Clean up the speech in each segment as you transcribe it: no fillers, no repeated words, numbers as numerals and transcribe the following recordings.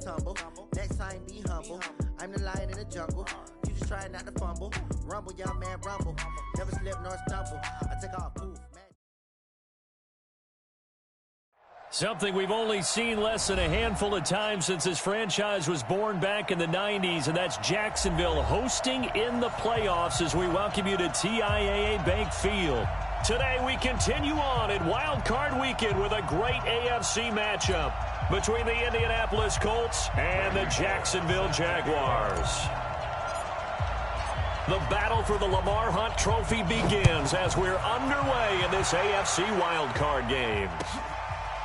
tumble. Next time, be humble. I'm the lion in the jungle. You just try not to fumble. Rumble, young man, rumble. Never slip nor stumble. I take off, poof, man. Something we've only seen less than a handful of times since this franchise was born back in the 90s, and that's Jacksonville hosting in the playoffs as we welcome you to TIAA Bank Field. Today we continue on in Wildcard Weekend with a great AFC matchup between the Indianapolis Colts and the Jacksonville Jaguars. The battle for the Lamar Hunt Trophy begins as we're underway in this AFC Wildcard game.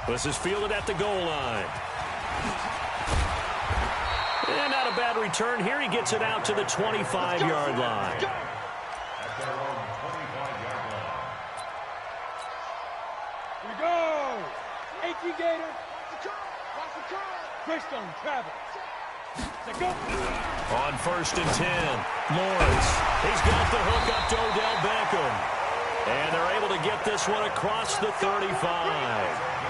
This is fielded at the goal line. And not a bad return here. He gets it out to the 25-yard line. Here we go. AT Gator. Christian Travis. On 1st and 10, Lawrence. He's got the hook up to Odell Beckham. And they're able to get this one across the 35.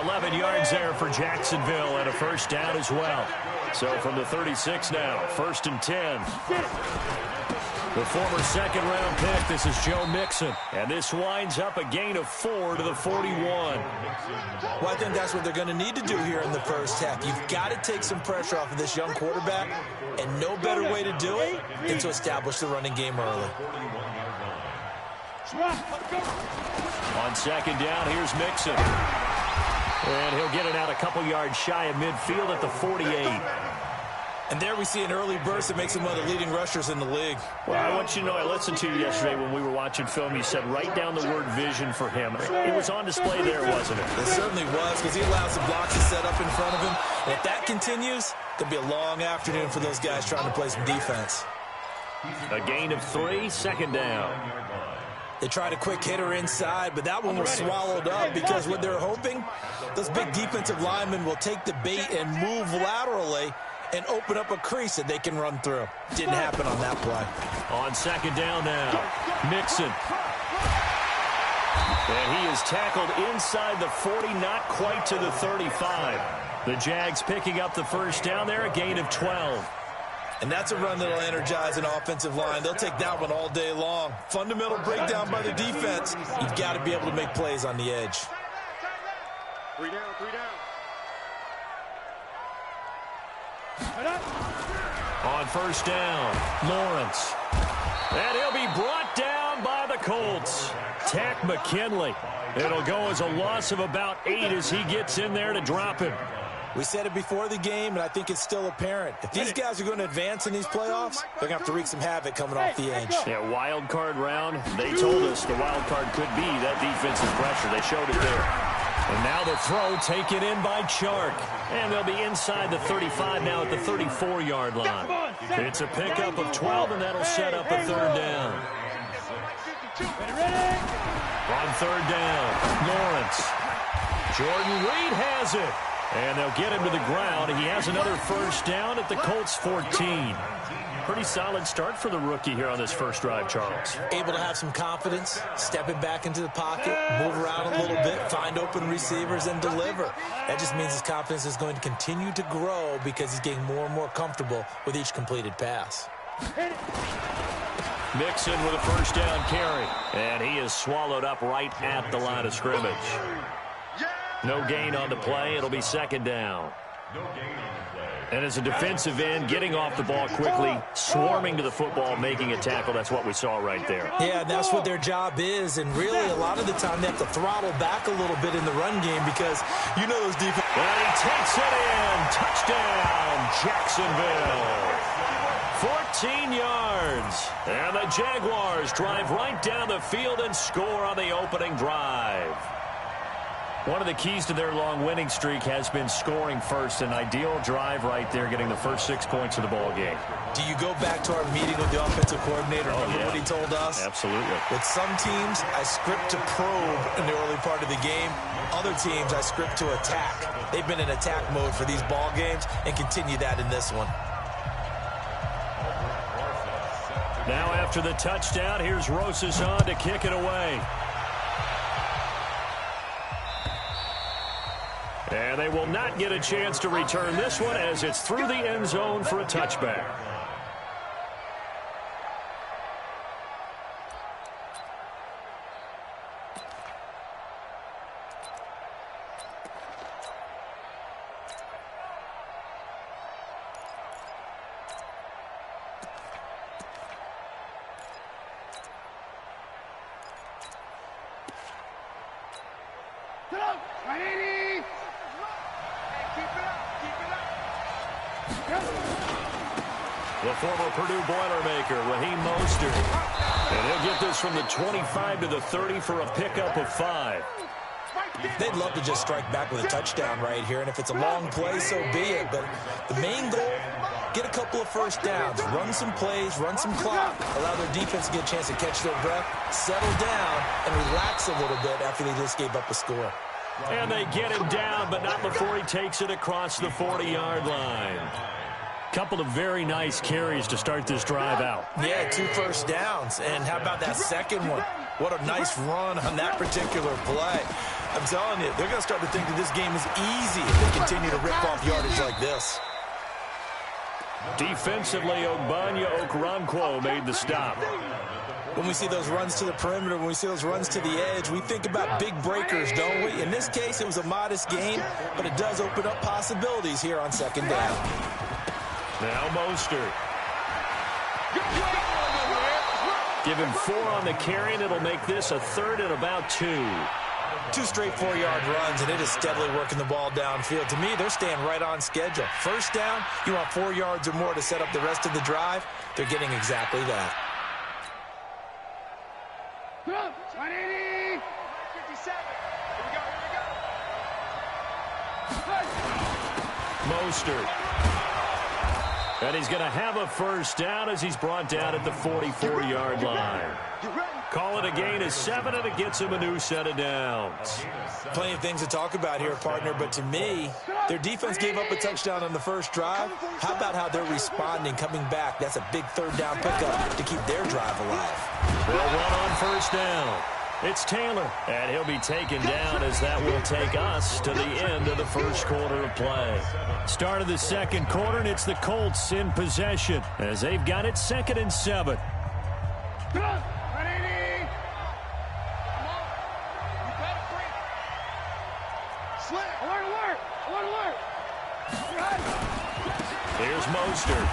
11 yards there for Jacksonville and a first down as well. So from the 36 now, 1st and 10. The former second-round pick, this is Joe Mixon. And this winds up a gain of 4 to the 41. Well, I think that's what they're going to need to do here in the first half. You've got to take some pressure off of this young quarterback, and no better way to do it than to establish the running game early. On 2nd down, here's Mixon. And he'll get it out a couple yards shy of midfield at the 48. And there we see an early burst that makes him one of the leading rushers in the league. Well, I want you to know, I listened to you yesterday when we were watching film. You said write down the word vision for him. It was on display there, wasn't it? It certainly was, because he allows the blocks to set up in front of him. And if that continues, it could be a long afternoon for those guys trying to play some defense. A gain of 3, 2nd down. They tried a quick hitter inside, but that one was swallowed up because what they're hoping, those big defensive linemen will take the bait and move laterally and open up a crease that they can run through. Didn't happen on that play. On 2nd down now, Mixon. And he is tackled inside the 40, not quite to the 35. The Jags picking up the first down there, a gain of 12. And that's a run that'll energize an offensive line. They'll take that one all day long. Fundamental breakdown by the defense. You've got to be able to make plays on the edge. 3 down, 3 down. On 1st down, Lawrence. And he'll be brought down by the Colts. Tack McKinley. It'll go as a loss of about 8 as he gets in there to drop him. We said it before the game, and I think it's still apparent. If these guys are going to advance in these playoffs, they're going to have to wreak some havoc coming off the edge. Yeah, wild card round. They told us the wild card could be that defensive pressure. They showed it there. And now the throw taken in by Chark. And they'll be inside the 35 now at the 34-yard line. It's a pickup of 12, and that'll set up a 3rd down. On 3rd down, Lawrence. Jordan Reed has it. And they'll get him to the ground. He has another first down at the Colts 14. Pretty solid start for the rookie here on this first drive, Charles. Able to have some confidence, stepping back into the pocket, move around a little bit, find open receivers, and deliver. That just means his confidence is going to continue to grow because he's getting more and more comfortable with each completed pass. Mixon with a first down carry. And he is swallowed up right at the line of scrimmage. No gain on the play. It'll be 2nd down. And as a defensive end, getting off the ball quickly, swarming to the football, making a tackle. That's what we saw right there. Yeah, and that's what their job is. And really, a lot of the time, they have to throttle back a little bit in the run game because you know those defense. And he takes it in. Touchdown, Jacksonville. 14 yards. And the Jaguars drive right down the field and score on the opening drive. One of the keys to their long winning streak has been scoring first. An ideal drive right there, getting the first 6 points of the ball game. Do you go back to our meeting with the offensive coordinator? Remember what he told us? Absolutely. With some teams, I script to probe in the early part of the game. Other teams, I script to attack. They've been in attack mode for these ball games and continue that in this one. Now after the touchdown, here's Rosas on to kick it away. And they will not get a chance to return this one as it's through the end zone for a touchback. The former Purdue Boilermaker, Raheem Mostert. And he'll get this from the 25 to the 30 for a pickup of 5. They'd love to just strike back with a touchdown right here, and if it's a long play, so be it. But the main goal, get a couple of first downs, run some plays, run some clock, allow their defense to get a chance to catch their breath, settle down, and relax a little bit after they just gave up a score. And they get him down, but not before he takes it across the 40-yard line. Couple of very nice carries to start this drive out. Yeah, 2 first downs. And how about that second one? What a nice run on that particular play. I'm telling you, they're going to start to think that this game is easy if they continue to rip off yardage like this. Defensively, Ogbanya Okoronkwo made the stop. When we see those runs to the perimeter, when we see those runs to the edge, we think about big breakers, don't we? In this case, it was a modest gain, but it does open up possibilities here on second down. Now Mostert. Give him 4 on the carry, and it'll make this a 3rd and about 2. 2 straight 4-yard runs, and it is steadily working the ball downfield. To me, they're staying right on schedule. First down, you want 4 yards or more to set up the rest of the drive. They're getting exactly that. 180. 57. Here we go. Mostert. And he's going to have a first down as he's brought down at the 44-yard line. Call it a gain of 7, and it gets him a new set of downs. Plenty of things to talk about here, partner, but to me, their defense gave up a touchdown on the first drive. How about how they're responding, coming back? That's a big 3rd down pickup to keep their drive alive. They'll run on first down. It's Taylor, and he'll be taken down as that will take us to the end of the first quarter of play. Start of the second quarter, and it's the Colts in possession as they've got it 2nd and 7. Here's Mostert.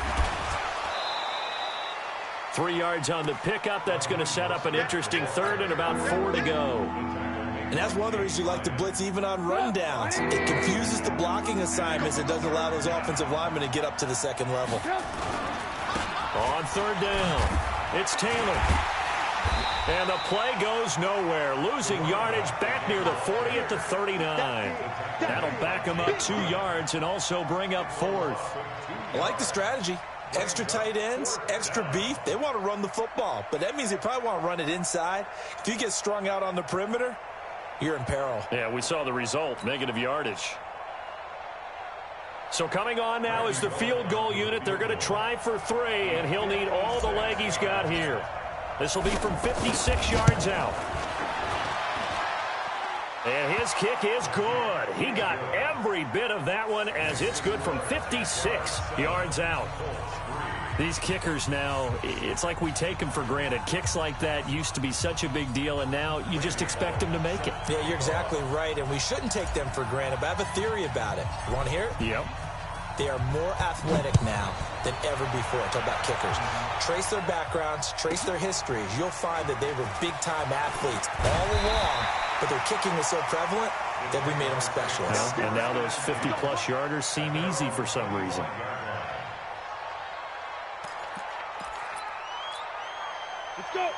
3 yards on the pickup. That's going to set up an interesting 3rd and about 4 to go. And that's one of the reasons you like to blitz even on rundowns. It confuses the blocking assignments. It doesn't allow those offensive linemen to get up to the second level. On 3rd down, it's Taylor. And the play goes nowhere. Losing yardage back near the 40 at the 39. That'll back him up 2 yards and also bring up 4th. I like the strategy. Extra tight ends, extra beef. They want to run the football, but that means they probably want to run it inside. If you get strung out on the perimeter, you're in peril. Yeah, we saw the result, negative yardage. So coming on now is the field goal unit. They're going to try for 3, and he'll need all the leg he's got here. This will be from 56 yards out. And his kick is good. He got every bit of that one as it's good from 56 yards out. These kickers now, it's like we take them for granted. Kicks like that used to be such a big deal, and now you just expect them to make it. Yeah, you're exactly right, and we shouldn't take them for granted, but I have a theory about it. You want to hear it? Yep. They are more athletic now than ever before. Talk about kickers. Trace their backgrounds, trace their histories. You'll find that they were big-time athletes all along, but their kicking was so prevalent that we made them specialists. Yeah, and now those 50-plus yarders seem easy for some reason.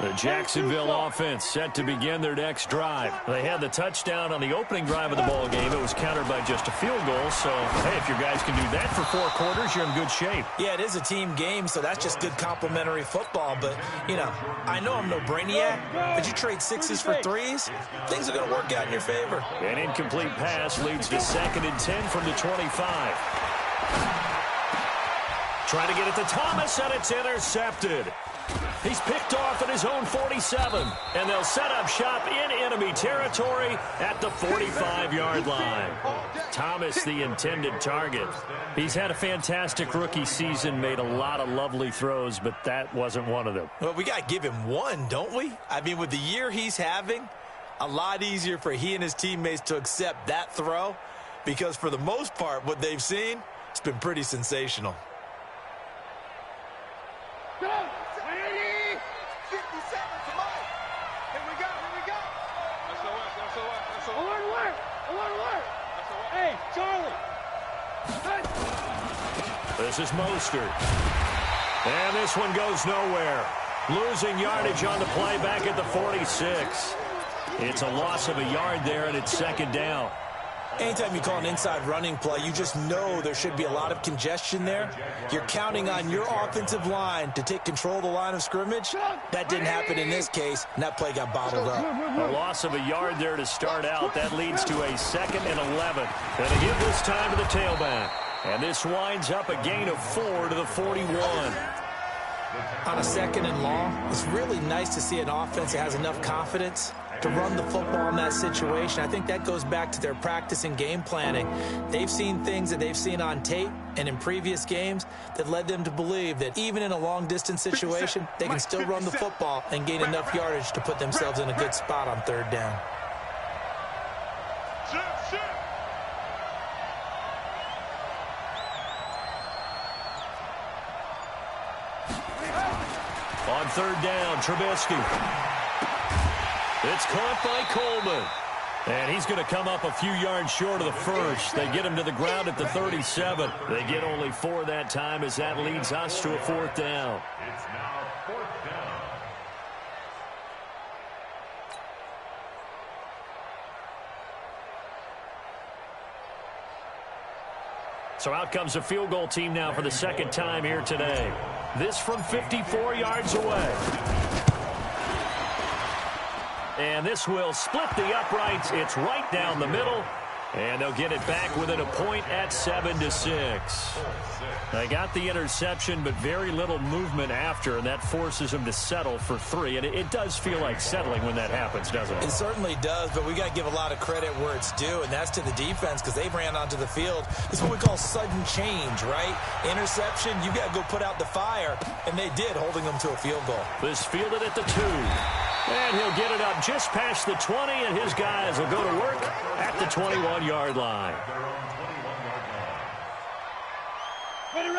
The Jacksonville offense set to begin their next drive. They had the touchdown on the opening drive of the ball game. It was countered by just a field goal. So, hey, if your guys can do that for 4 quarters, you're in good shape. Yeah, it is a team game, so that's just good complimentary football. But, you know, I know I'm no brainiac, but you trade 6s for 3s, things are going to work out in your favor. An incomplete pass leads to 2nd and 10 from the 25. Trying to get it to Thomas, and it's intercepted. He's picked off at his own 47, and they'll set up shop in enemy territory at the 45-yard line. Thomas, the intended target. He's had a fantastic rookie season, made a lot of lovely throws, but that wasn't one of them. Well, we got to give him one, don't we? I mean, with the year he's having, a lot easier for he and his teammates to accept that throw, because for the most part, what they've seen, it's been pretty sensational. Go! 80! 57, come on! Here we go! SOS. Alert! Hey, Charlie! This is Mostert. And this one goes nowhere. Losing yardage on the play back at the 46. It's a loss of a yard there, and it's second down. Anytime you call an inside running play, you just know there should be a lot of congestion there. You're counting on your offensive line to take control of the line of scrimmage. That didn't happen in this case, and that play got bottled up. A loss of a yard there to start out. That leads to a 2nd and 11. And they give this time to the tailback. And this winds up a gain of 4 to the 41. On a 2nd and long, it's really nice to see an offense that has enough confidence to run the football in that situation. I think that goes back to their practice and game planning. They've seen things that they've seen on tape and in previous games that led them to believe that even in a long-distance situation, they can still run the football and gain enough yardage to put themselves in a good spot on 3rd down. On 3rd down, Trubisky. It's caught by Coleman. And he's going to come up a few yards short of the first. They get him to the ground at the 37. They get only 4 that time as that leads us to a 4th down. It's now 4th down. So out comes a field goal team now for the 2nd time here today. This from 54 yards away. And this will split the uprights. It's right down the middle. And they'll get it back within a point at 7-6. They got the interception, but very little movement after, and that forces them to settle for 3. And it does feel like settling when that happens, doesn't it? It certainly does, but we got to give a lot of credit where it's due, and that's to the defense because they ran onto the field. It's what we call sudden change, right? Interception, you got to go put out the fire, and they did, holding them to a field goal. This fielded at the 2. And he'll get it up just past the 20, and his guys will go to work at the 21-yard line.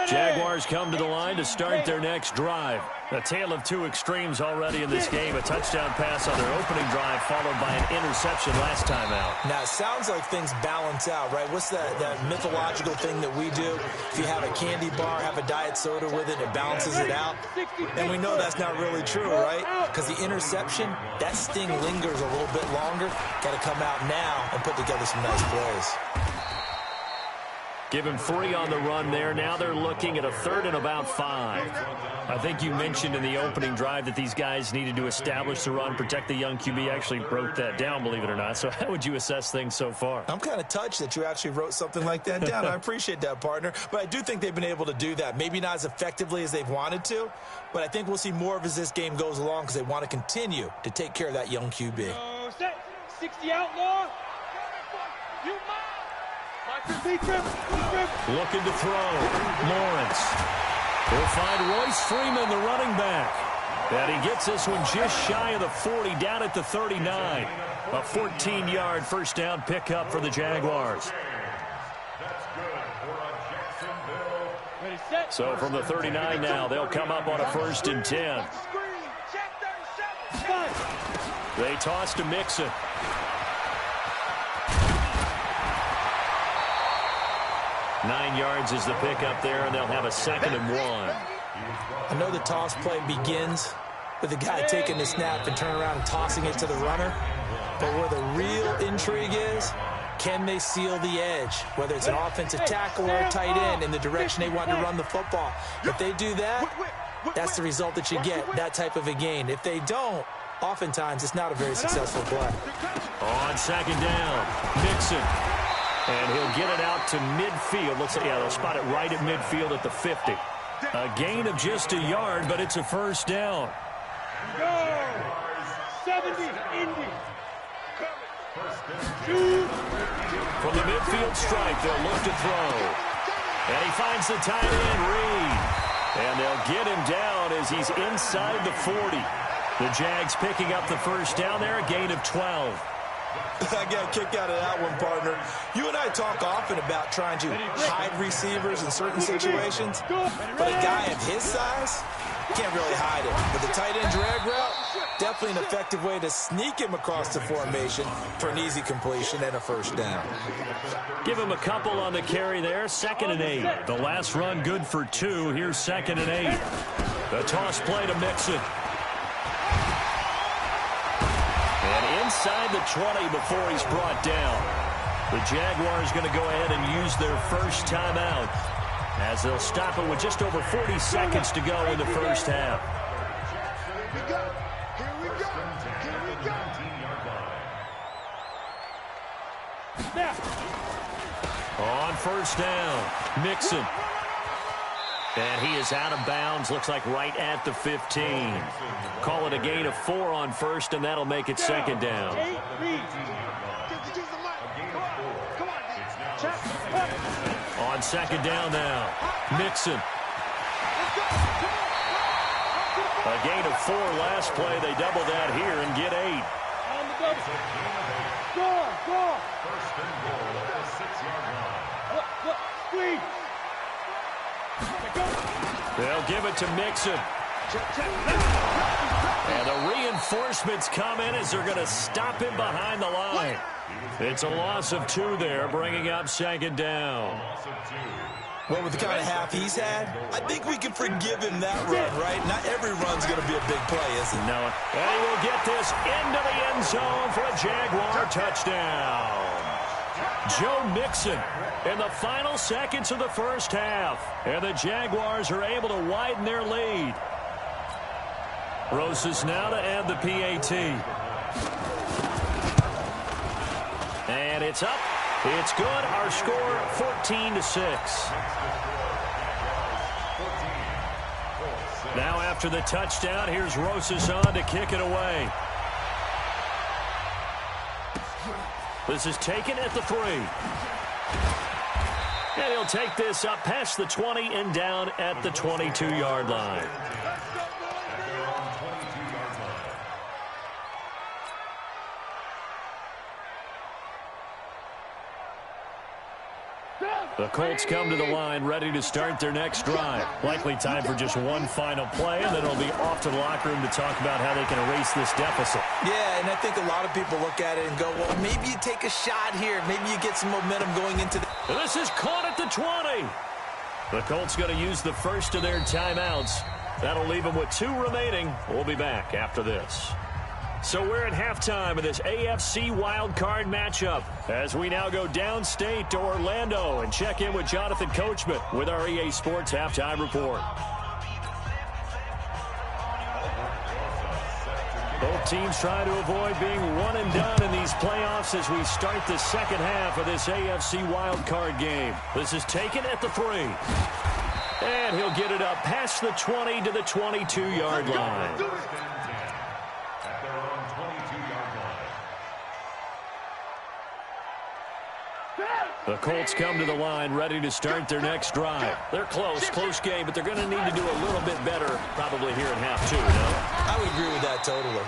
Jaguars come to the line to start their next drive. A tale of 2 extremes already in this game. A touchdown pass on their opening drive followed by an interception last time out. Now, it sounds like things balance out, right? What's that mythological thing that we do? If you have a candy bar, have a diet soda with it, it balances it out. And we know that's not really true, right? Because the interception, that sting lingers a little bit longer. Got to come out now and put together some nice plays. Give him 3 on the run there. Now they're looking at a 3rd and about 5. I think you mentioned in the opening drive that these guys needed to establish the run, protect the young QB. Actually broke that down, believe it or not. So how would you assess things so far? I'm kind of touched that you actually wrote something like that down. I appreciate that, partner. But I do think they've been able to do that. Maybe not as effectively as they've wanted to, but I think we'll see more of as this game goes along because they want to continue to take care of that young QB. 60 outlaw. You Looking to throw. Lawrence. He'll find Royce Freeman, the running back. And he gets this one just shy of the 40, down at the 39. A 14-yard first down pickup for the Jaguars. So from the 39 now, they'll come up on a 1st and 10. They toss to Mixon. Nine yards is the pickup there, and they'll have a 2nd and 1. I know the toss play begins with the guy taking the snap and turning around and tossing it to the runner. But where the real intrigue is, can they seal the edge? Whether it's an offensive tackle or a tight end in the direction they want to run the football. If they do that, that's the result that you get, that type of a gain. If they don't, oftentimes it's not a very successful play. On 2nd down, Mixon. And he'll get it out to midfield. Looks like, yeah, they'll spot it right at midfield at the 50. A gain of just a yard, but it's a first down. Go. 70, Indy. Shoot. From the midfield stripe, they'll look to throw. And he finds the tight end, Reed. And they'll get him down as he's inside the 40. The Jags picking up the first down there, a gain of 12. I got a kick out of that one, partner. You and I talk often about trying to hide receivers in certain situations, but a guy of his size can't really hide him. But the tight end drag route, definitely an effective way to sneak him across the formation for an easy completion and a first down. Give him a couple on the carry there, 2nd and 8. The last run good for 2. Here's 2nd and 8. The toss play to Mixon. And inside the 20 before he's brought down. The Jaguars going to go ahead and use their first timeout as they'll stop it with just over 40 seconds to go in the first half. Here we go. Here we go. Here we go. Snap. On first down, Mixon. And he is out of bounds, looks like right at the 15. Call it a gain of 4 on first, and that'll make it 2nd down. On 2nd down now, Mixon. A gain of 4 last play. They double that here and get 8. On the double. Score. First and goal at the 6-yard line. Look, squeeze. They'll give it to Mixon. And the reinforcements come in as they're going to stop him behind the line. It's a loss of 2 there, bringing up 2nd down. Well, with the kind of half he's had, I think we can forgive him that run, right? Not every run's going to be a big play, is it? No. And he will get this into the end zone for a Jaguar touchdown. Joe Mixon in the final seconds of the first half. And the Jaguars are able to widen their lead. Rosas now to add the PAT. And it's up. It's good. Our score, 14-6. Now after the touchdown, here's Rosas on to kick it away. This is taken at the 3. And he'll take this up past the 20 and down at the 22-yard line. The Colts come to the line ready to start their next drive. Likely time for just one final play, and then it'll be off to the locker room to talk about how they can erase this deficit. Yeah, and I think a lot of people look at it and go, well, maybe you take a shot here. Maybe you get some momentum going into the... This is caught at the 20. The Colts going to use the first of their timeouts. That'll leave them with 2 remaining. We'll be back after this. So we're at halftime of this AFC Wildcard matchup as we now go downstate to Orlando and check in with Jonathan Coachman with our EA Sports Halftime Report. Both teams try to avoid being one and done in these playoffs as we start the second half of this AFC Wildcard game. This is taken at the 3. And he'll get it up past the 20 to the 22-yard line. The Colts come to the line ready to start their next drive. They're close game, but they're going to need to do a little bit better probably here in half 2, no? I would agree with that totally.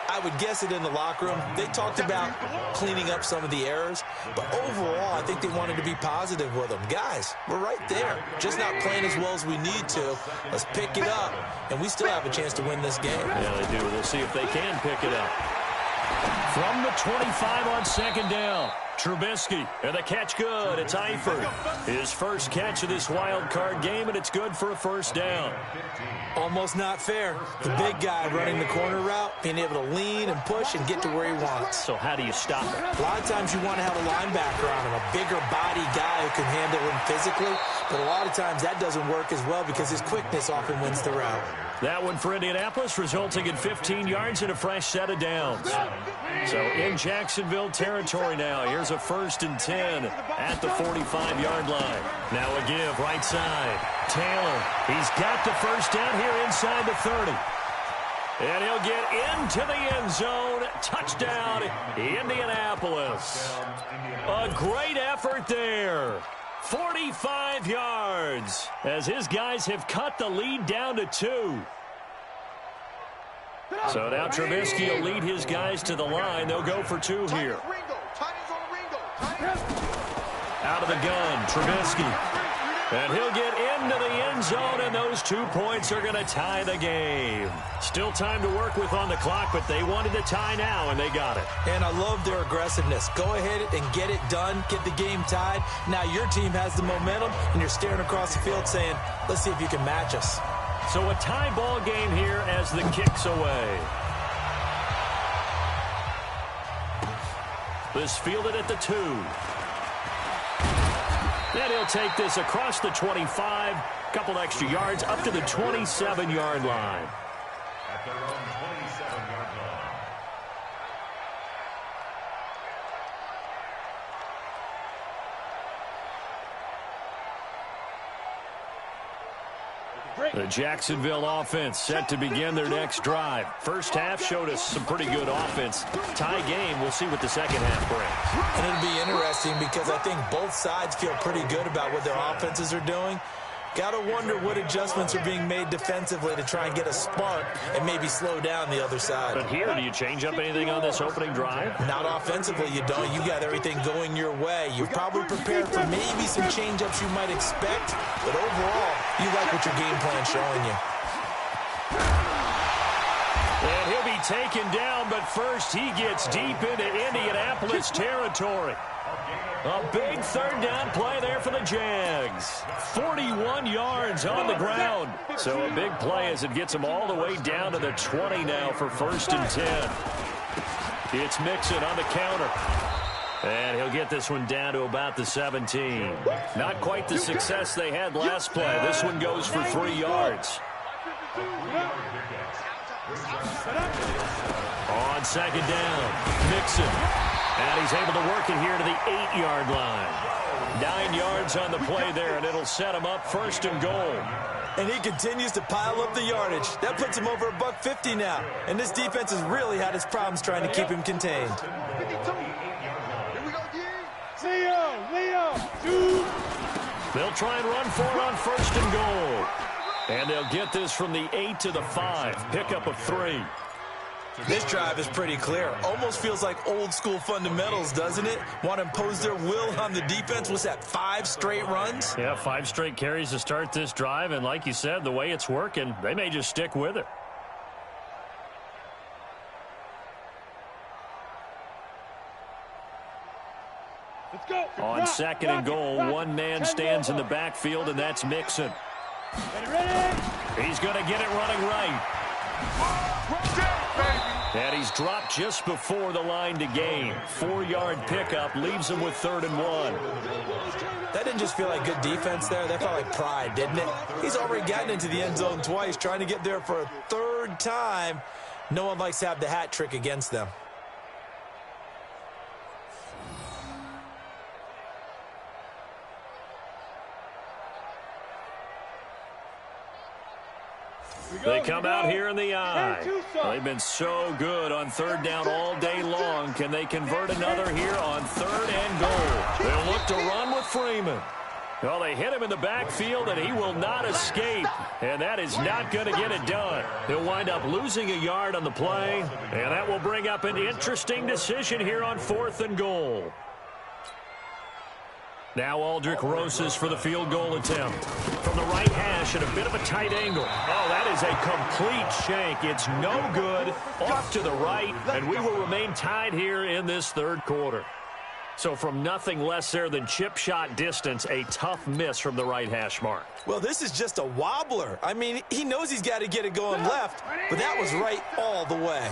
I would guess it in the locker room. They talked about cleaning up some of the errors, but overall, I think they wanted to be positive with them. Guys, we're right there. Just not playing as well as we need to. Let's pick it up, and we still have a chance to win this game. Yeah, they do. We'll see if they can pick it up. From the 25 on 2nd down. Trubisky, and the catch good. It's Eifert. His first catch of this wild card game, and it's good for a first down. Almost not fair. The big guy running the corner route, being able to lean and push and get to where he wants. So how do you stop it? A lot of times you want to have a linebacker on him, a bigger body guy who can handle him physically, but a lot of times that doesn't work as well because his quickness often wins the route. That one for Indianapolis, resulting in 15 yards and a fresh set of downs. So in Jacksonville territory now. Here's a 1st and 10 at the 45-yard line. Now a give right side. Taylor, he's got the first down here inside the 30. And he'll get into the end zone. Touchdown, Indianapolis. A great effort there. 45 yards as his guys have cut the lead down to 2. So now Trubisky will lead his guys to the line. They'll go for 2 here. Out of the gun, Trubisky. And he'll get into the end zone, and those 2 points are going to tie the game. Still time to work with on the clock, but they wanted to tie now, and they got it. And I love their aggressiveness. Go ahead and get it done, get the game tied. Now your team has the momentum, and you're staring across the field saying, let's see if you can match us. So a tie ball game here as the kick's away. This fielded at the 2. And he'll take this across the 25, couple extra yards up to the 27-yard line. At their own 27-yard line. The Jacksonville offense set to begin their next drive. First half showed us some pretty good offense. Tie game, we'll see what the second half brings. And it'll be interesting because I think both sides feel pretty good about what their offenses are doing. Got to wonder what adjustments are being made defensively to try and get a spark and maybe slow down the other side. But here, do you change up anything on this opening drive? Not offensively, you don't. You got everything going your way. You're probably prepared for maybe some change-ups you might expect, but overall, you like what your game plan's showing you. And he'll be taken down, but first he gets deep into Indianapolis territory. A big third down play there for the Jags. 41 yards on the ground. So a big play as it gets them all the way down to the 20 now for 1st and 10. It's Mixon on the counter. And he'll get this one down to about the 17. Not quite the success they had last play. This one goes for 3 yards. On 2nd down, Mixon. And he's able to work it here to the 8-yard line. 9 yards on the play there, and it'll set him up 1st and goal. And he continues to pile up the yardage. That puts him over $150 now. And this defense has really had its problems trying to keep him contained. They'll try and run for it on 1st and goal. And they'll get this from the 8 to the 5. Pickup of 3. This drive is pretty clear. Almost feels like old school fundamentals, doesn't it? Want to impose their will on the defense. Was that 5 straight runs? Yeah, 5 straight carries to start this drive. And like you said, the way it's working, they may just stick with it. Let's go. On 2nd and goal, one man stands in the backfield, and that's Mixon. He's going to get it running right. And he's dropped just before the line to gain. 4-yard pickup leaves him with 3rd and 1. That didn't just feel like good defense there. That felt like pride, didn't it? He's already gotten into the end zone twice, trying to get there for a 3rd time. No one likes to have the hat trick against them. They come out here in the eye. They've been so good on 3rd down all day long. Can they convert another here on 3rd and goal? They'll look to run with Freeman. Well, they hit him in the backfield, and he will not escape. And that is not going to get it done. He'll wind up losing a yard on the play, and that will bring up an interesting decision here on 4th and goal. Now Aldrick Rosas for the field goal attempt. From the right hash at a bit of a tight angle. Oh, that is a complete shank. It's no good. Off to the right, and we will remain tied here in this 3rd quarter. So from nothing less there than chip shot distance, a tough miss from the right hash mark. Well, this is just a wobbler. I mean, he knows he's got to get it going left, but that was right all the way.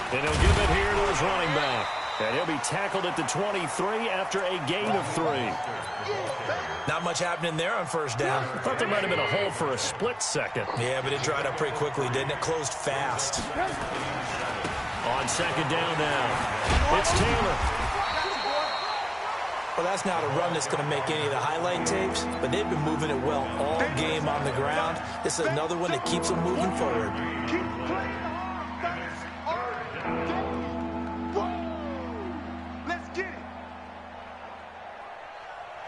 And he'll give it here to his running back. And he'll be tackled at the 23 after a gain of 3. Not much happening there on 1st down. I thought there might have been a hole for a split second. Yeah, but it dried up pretty quickly, didn't it? Closed fast. On 2nd down now, it's Taylor. Well, that's not a run that's going to make any of the highlight tapes, but they've been moving it well all game on the ground. This is another one that keeps them moving forward. Keep playing hard. Let's get it.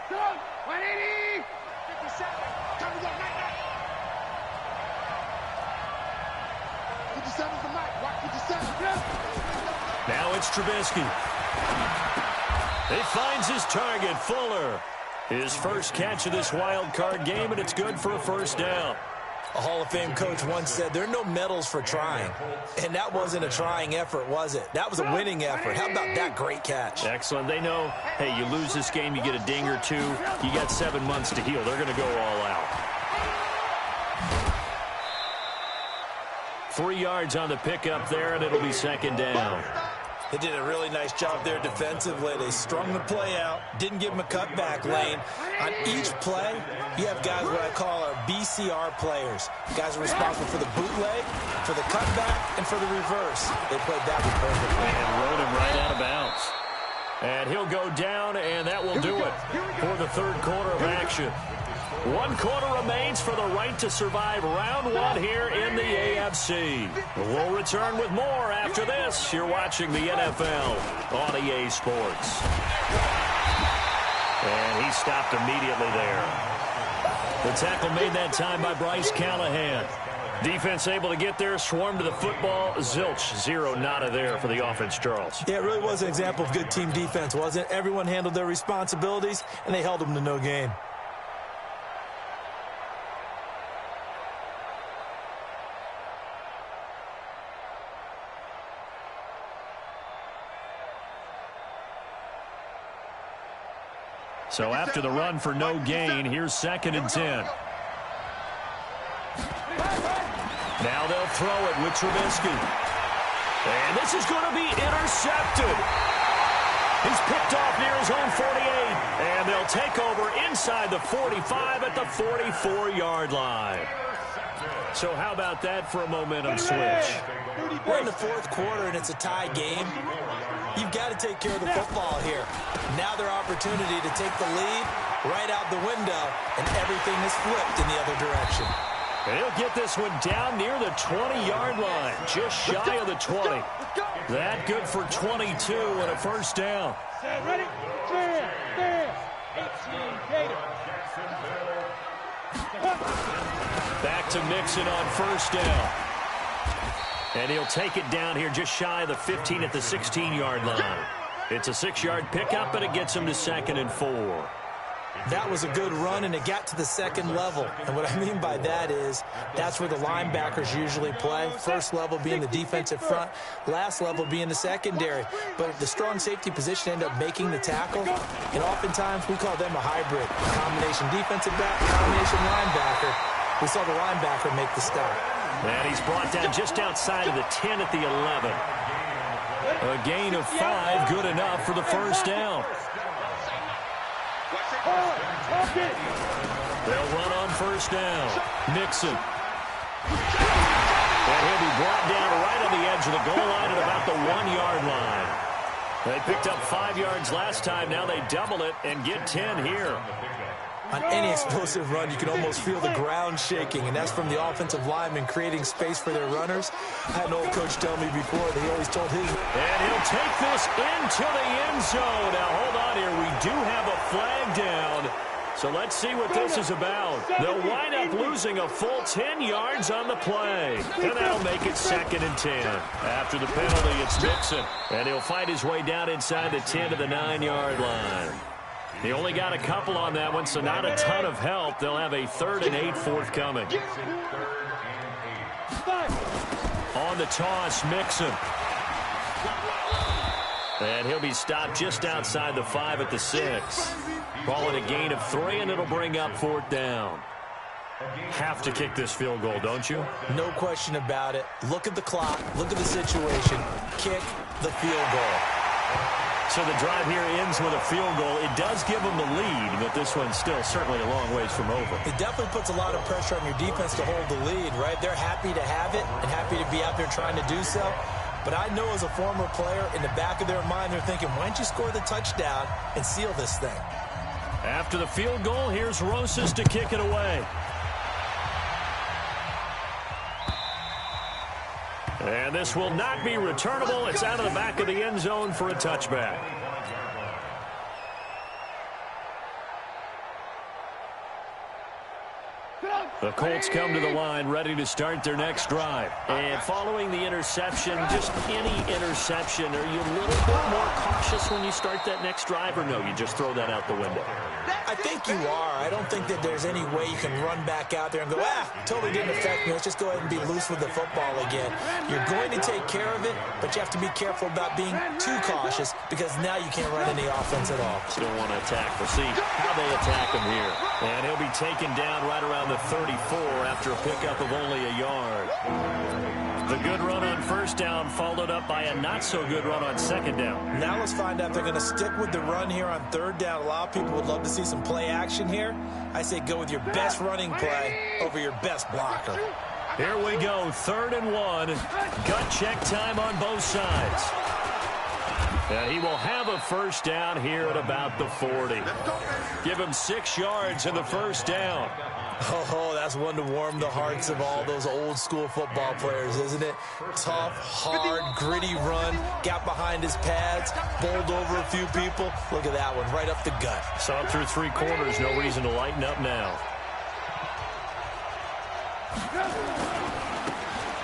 180. 57. Time to go. Night. 57's the mic. Watch 57. Now it's Trubisky. He finds his target, Fuller. His first catch of this wild card game, and it's good for a first down. A Hall of Fame coach once said, there are no medals for trying. And that wasn't a trying effort, was it? That was a winning effort. How about that great catch? Excellent. They know, hey, you lose this game, you get a ding or two. You got 7 months to heal. They're going to go all out. 3 yards on the pickup there, and it'll be second down. They did a really nice job there defensively. They strung the play out, didn't give them a cutback lane. On each play, you have guys what I call our BCR players. Guys are responsible for the bootleg, for the cutback, and for the reverse. They played that one perfectly. And rode him right out of bounds. And he'll go down, and that will do it for the third quarter of action. 1 quarter remains for the right to survive round 1 here in the AFC. We'll return with more after this. You're watching the NFL on EA Sports. And he stopped immediately there. The tackle made that time by Bryce Callahan. Defense able to get there, swarm to the football. Zilch, 0 nada there for the offense, Charles. Yeah, it really was an example of good team defense, wasn't it? Everyone handled their responsibilities, and they held them to no gain. So after the run for no gain, here's 2nd and 10. Now they'll throw it with Trubisky. And this is going to be intercepted. He's picked off near his own 48. And they'll take over inside the 45 at the 44-yard line. So how about that for a momentum switch? We're in the 4th quarter, and it's a tie game. You've got to take care of the football here. Now their opportunity to take the lead right out the window, and everything is flipped in the other direction. And he'll get this one down near the 20-yard line, just shy of the 20. That good for 22 and a first down. Ready? Clear. 18 Gator. Back to Mixon on first down. And he'll take it down here just shy of the 15 at the 16-yard line. It's a 6-yard pickup, but it gets him to 2nd and 4. That was a good run, and it got to the 2nd level. And what I mean by that is that's where the linebackers usually play. First level being the defensive front, last level being the secondary. But the strong safety position ended up making the tackle, and oftentimes we call them a hybrid. Combination defensive back, combination linebacker. We saw the linebacker make the stop. And he's brought down just outside of the 10 at the 11. A gain of 5, good enough for the first down. They'll run on first down. Mixon. And he'll be brought down right on the edge of the goal line at about the 1-yard line. They picked up 5 yards last time. Now they double it and get 10 here. On any explosive run, you can almost feel the ground shaking, and that's from the offensive linemen creating space for their runners. I had an old coach tell me before that he always told his... And he'll take this into the end zone. Now, hold on here. We do have a flag down. So let's see what this is about. They'll wind up losing a full 10 yards on the play. And that'll make it 2nd and 10. After the penalty, it's Mixon. And he'll fight his way down inside the 10 to the 9-yard line. He only got a couple on that one, so not a ton of help. They'll have a 3rd and 8 forthcoming. On the toss, Mixon. And he'll be stopped just outside the 5 at the 6. Calling a gain of 3, and it'll bring up 4th down. Have to kick this field goal, don't you? No question about it. Look at the clock. Look at the situation. Kick the field goal. So the drive here ends with a field goal. It does give them the lead, but this one's still certainly a long ways from over. It definitely puts a lot of pressure on your defense to hold the lead, right? They're happy to have it and happy to be out there trying to do so. But I know as a former player, in the back of their mind, they're thinking, why don't you score the touchdown and seal this thing? After the field goal, here's Rosas to kick it away. And this will not be returnable. It's out of the back of the end zone for a touchback. The Colts come to the line ready to start their next drive. And following the interception, just any interception, are you a little bit more cautious when you start that next drive, or no, you just throw that out the window? I think you are. I don't think that there's any way you can run back out there and go, totally didn't affect me. Let's just go ahead and be loose with the football again. You're going to take care of it, but you have to be careful about being too cautious because now you can't run any offense at all. Still want to attack. We'll see how they attack him here. And he'll be taken down right around the 34 after a pickup of only a yard. The good run on first down followed up by a not-so-good run on second down. Now let's find out if they're going to stick with the run here on third down. A lot of people would love to see some play action here. I say go with your best running play over your best blocker. Here we go, 3rd and 1. Gut check time on both sides. And he will have a first down here at about the 40. Give him 6 yards in the first down. Oh, that's one to warm the hearts of all those old-school football players, isn't it? Tough, hard, gritty run. Got behind his pads, bowled over a few people. Look at that one, right up the gut. Saw him through 3 quarters. No reason to lighten up now.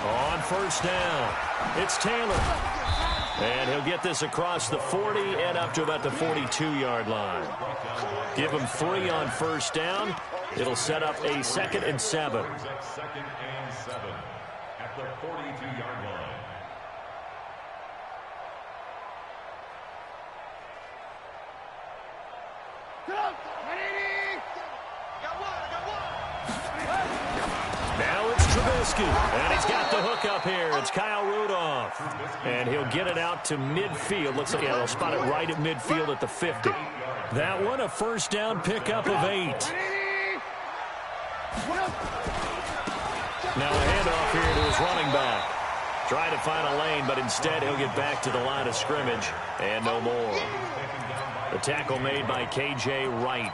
On first down, it's Taylor. And he'll get this across the 40 and up to about the 42-yard line. Give him 3 on first down. It'll set up a 2nd and 7. 2nd and 7 at the 42-yard line. Now it's Trubisky, and he's got the hook up here. It's Kyle Rudolph, and he'll get it out to midfield. Looks like they'll spot it right at midfield at the 50. That one, a first down pickup of 8. Now a handoff here to his running back. Trying to find a lane, but instead he'll get back to the line of scrimmage, and no more. The tackle made by K.J. Wright.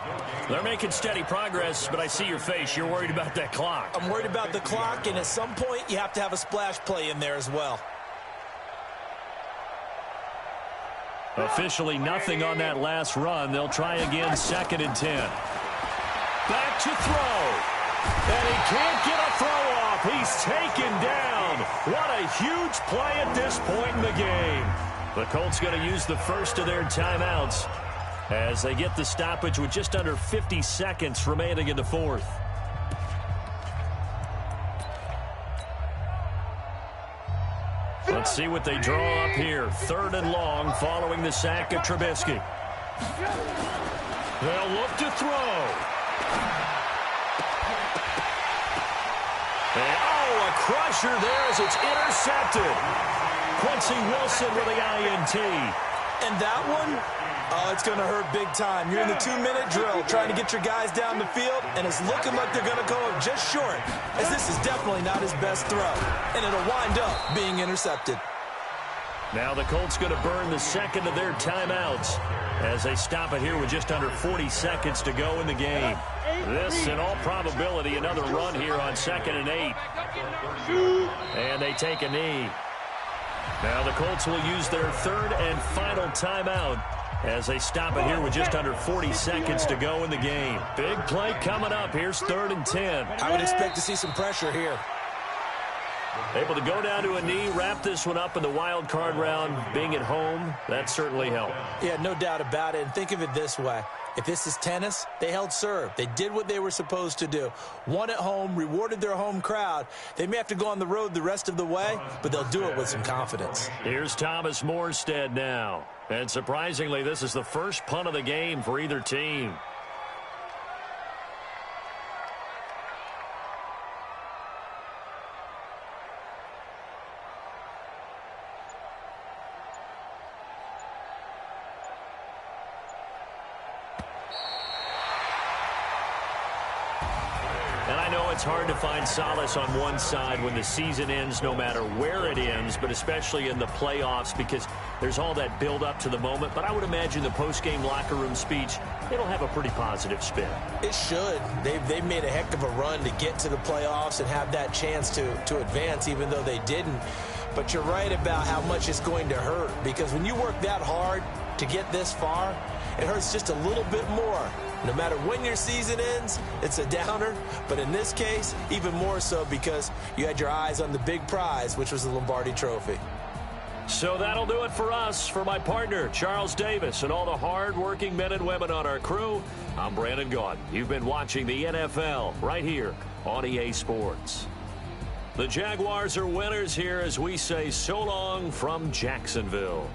They're making steady progress, but I see your face. You're worried about that clock. I'm worried about the clock, and at some point you have to have a splash play in there as well. Officially nothing on that last run. They'll try again, 2nd and 10. Back to throw. And he can't get a throw off. He's taken down. What a huge play at this point in the game. The Colts going to use the first of their timeouts as they get the stoppage with just under 50 seconds remaining in the 4th. Let's see what they draw up here. 3rd and long following the sack of Trubisky. They'll look to throw. And, a crusher there as it's intercepted. Quincy Wilson with the INT. And that one, it's going to hurt big time. You're in the 2-minute drill trying to get your guys down the field, and it's looking like they're going to go just short, as this is definitely not his best throw, and it'll wind up being intercepted. Now the Colts going to burn the 2nd of their timeouts as they stop it here with just under 40 seconds to go in the game. This, in all probability, another run here on 2nd and 8. And they take a knee. Now the Colts will use their 3rd and final timeout as they stop it here with just under 40 seconds to go in the game. Big play coming up. Here's 3rd and 10. I would expect to see some pressure here. Able to go down to a knee, wrap this one up in the wild card round. Being at home, that certainly helped. Yeah, no doubt about it. And think of it this way. If this is tennis, they held serve. They did what they were supposed to do. Won at home, rewarded their home crowd. They may have to go on the road the rest of the way, but they'll do it with some confidence. Here's Thomas Morstead now. And surprisingly, this is the first punt of the game for either team. know it's hard to find solace on one side when the season ends, no matter where it ends, but especially in the playoffs because there's all that build-up to the moment. But I would imagine the post-game locker room speech, it'll have a pretty positive spin. It should. They've made a heck of a run to get to the playoffs and have that chance to advance, even though they didn't. But you're right about how much it's going to hurt, because when you work that hard to get this far, it hurts just a little bit more. No matter when your season ends, it's a downer. But in this case, even more so because you had your eyes on the big prize, which was the Lombardi Trophy. So that'll do it for us. For my partner, Charles Davis, and all the hard-working men and women on our crew, I'm Brandon Gaudin. You've been watching the NFL right here on EA Sports. The Jaguars are winners here as we say so long from Jacksonville.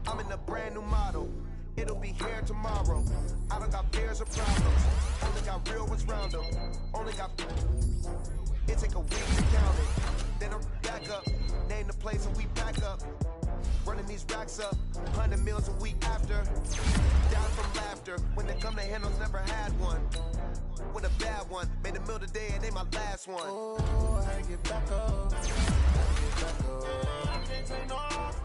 I'm in a brand new model. It'll be here tomorrow. I don't got fears or problems. Only got real ones round them. Only got. It take a week to count it. Then I'm back up. Name the place and we back up. Running these racks up. 100 meals a week after. Down from laughter. When they come to handles, never had one. With a bad one. Made a meal today and they my last one. Oh, how to get back up. How to get back up. I can't take no off.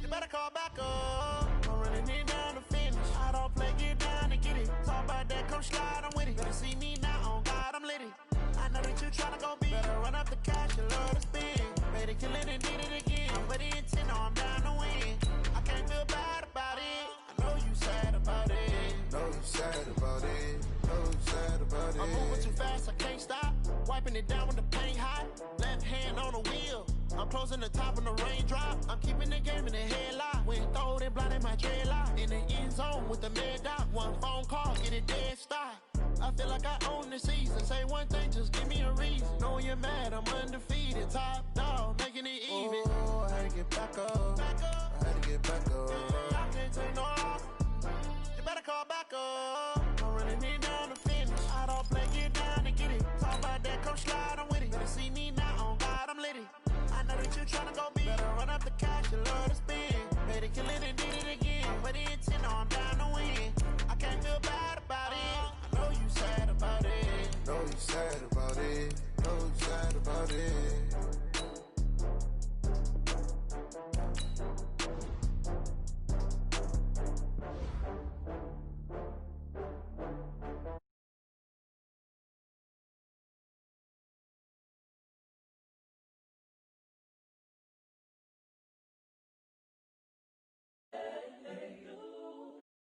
You better call back up. I'm running it down to finish. I don't play, get down and get it. Talk about that, come slide, I'm with it. Better see me now, on God, I'm litty. I know that you tryna go big. Better run up the cash, you love to spin. Better kill it and did it again. But the intent, no, I'm down to win. I can't feel bad about it. I know you sad about it. Know you sad about it. Know you sad about it. I'm moving too fast, I can't stop. Wiping it down with the paint hot. Left hand on the wheel. I'm closing the top on the raindrop. I'm keeping the game in the headlock. When throwed and blinded my dreadlock. In the end zone with the mad dot. One phone call, get it dead stop. I feel like I own the season. Say one thing, just give me a reason. Knowing you're mad, I'm undefeated. Top dog, making it even. Oh, I had to get back up. I had to get back up. I can't take no off. You better call back up. I'm running it down to finish. I don't play, get down and get it. Talk about that, come slide, I'm with it. Better see me now, on God, I'm litty. I know that you tryna go big.